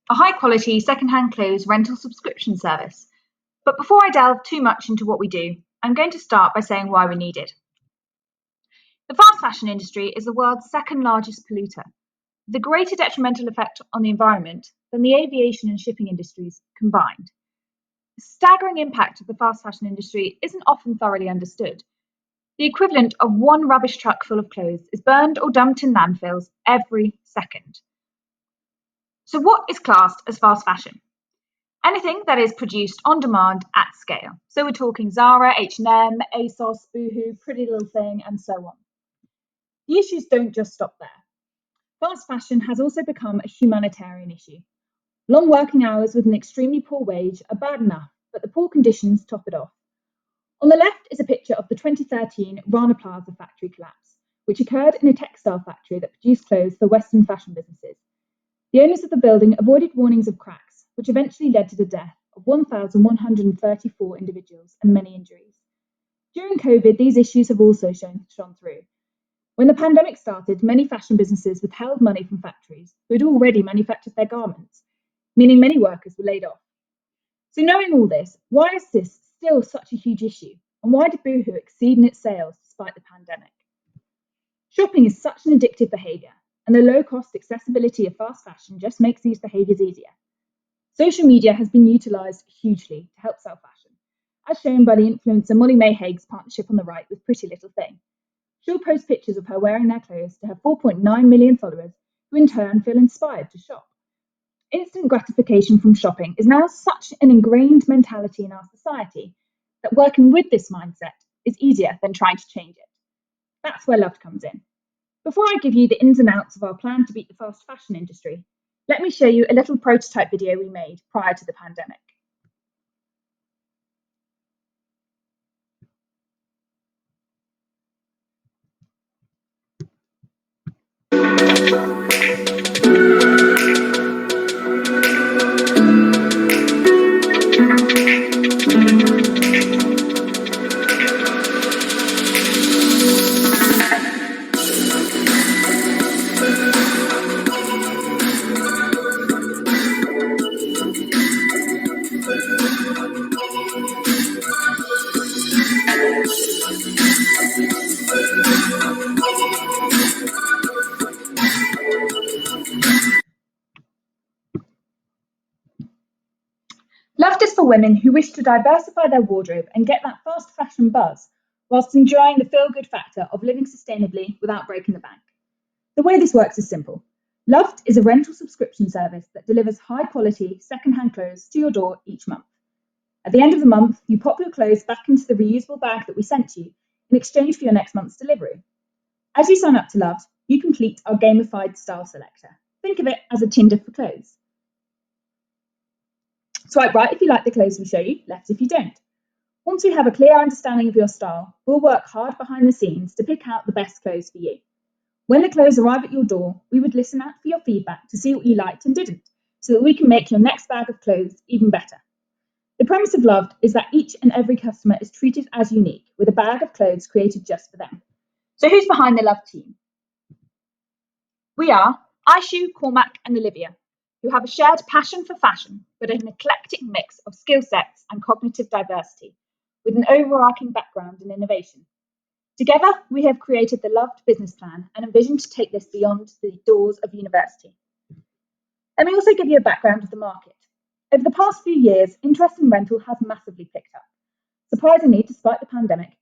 a high-quality second-hand clothes rental subscription service. But before I delve too much into what we do, I'm going to start by saying why we need it. The fast fashion industry is the world's second largest polluter, with a greater detrimental effect on the environment than the aviation and shipping industries combined. The staggering impact of the fast fashion industry isn't often thoroughly understood. The equivalent of one rubbish truck full of clothes is burned or dumped in landfills every second. So what is classed as fast fashion? Anything that is produced on demand at scale. So we're talking Zara, H&M, ASOS, Boohoo, Pretty Little Thing, and so on. The issues don't just stop there. Fast fashion has also become a humanitarian issue. Long working hours with an extremely poor wage are bad enough, but the poor conditions top it off. On the left is a picture of the 2013 Rana Plaza factory collapse, which occurred in a textile factory that produced clothes for Western fashion businesses. The owners of the building avoided warnings of cracks, which eventually led to the death of 1,134 individuals and many injuries. During COVID, these issues have also shone through. When the pandemic started, many fashion businesses withheld money from factories who had already manufactured their garments, meaning many workers were laid off. So knowing all this, why is this still such a huge issue? And why did Boohoo exceed in its sales despite the pandemic? Shopping is such an addictive behaviour, and the low-cost accessibility of fast fashion just makes these behaviours easier. Social media has been utilised hugely to help sell fashion, as shown by the influencer Molly May Haig's partnership on the right with Pretty Little Thing. She'll post pictures of her wearing their clothes to her 4.9 million followers, who in turn feel inspired to shop. Instant gratification from shopping is now such an ingrained mentality in our society that working with this mindset is easier than trying to change it. That's where Loved comes in. Before I give you the ins and outs of our plan to beat the fast fashion industry, let me show you a little prototype video we made prior to the pandemic. Loved is for women who wish to diversify their wardrobe and get that fast fashion buzz, whilst enjoying the feel-good factor of living sustainably without breaking the bank. The way this works is simple. Loved is a rental subscription service that delivers high-quality, second-hand clothes to your door each month. At the end of the month, you pop your clothes back into the reusable bag that we sent you in exchange for your next month's delivery. As you sign up to Loved, you complete our gamified style selector. Think of it as a Tinder for clothes. Swipe right if you like the clothes we show you, left if you don't. Once we have a clear understanding of your style, we'll work hard behind the scenes to pick out the best clothes for you. When the clothes arrive at your door, we would listen out for your feedback to see what you liked and didn't, so that we can make your next bag of clothes even better. The premise of Loved is that each and every customer is treated as unique, with a bag of clothes created just for them. So who's behind the Loved team? We are Aishu, Cormac and Olivia, who have a shared passion for fashion, but an eclectic mix of skill sets and cognitive diversity, with an overarching background in innovation. Together, we have created the Loved business plan and envision to take this beyond the doors of university. Let me also give you a background of the market. Over the past few years, interest in rental has massively picked up. Surprisingly, despite the pandemic,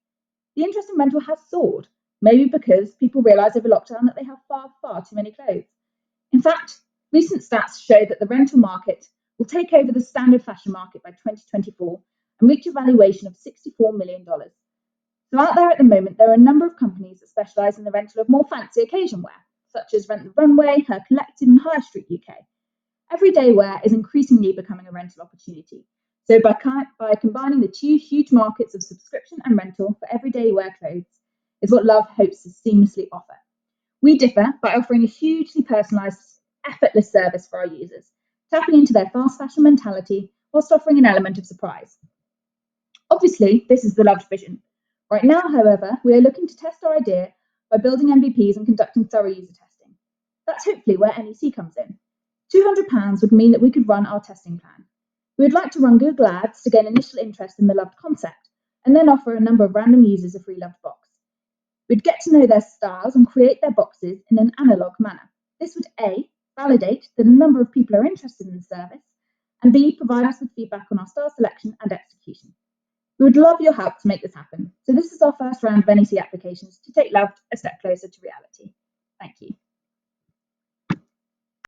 the interest in rental has soared, maybe because people realise over lockdown that they have far too many clothes. In fact, recent stats show that the rental market will take over the standard fashion market by 2024 and reach a valuation of $64 million. So out there at the moment, there are a number of companies that specialise in the rental of more fancy occasion wear, such as Rent the Runway, Her Collective and High Street UK. Everyday wear is increasingly becoming a rental opportunity. So by combining the two huge markets of subscription and rental for everyday wear clothes is what Love hopes to seamlessly offer. We differ by offering a hugely personalised, effortless service for our users, tapping into their fast fashion mentality whilst offering an element of surprise. Obviously, this is the Loved vision. Right now, however, we are looking to test our idea by building MVPs and conducting thorough user testing. That's hopefully where NEC comes in. £200 would mean that we could run our testing plan. We would like to run Google Ads to gain initial interest in the loved concept, and then offer a number of random users a free loved box. We'd get to know their styles and create their boxes in an analog manner. This would A, validate that a number of people are interested in the service, and B, provide us with feedback on our style selection and execution. We would love your help to make this happen. So this is our first round of NEC applications to take Love a step closer to reality. Thank you.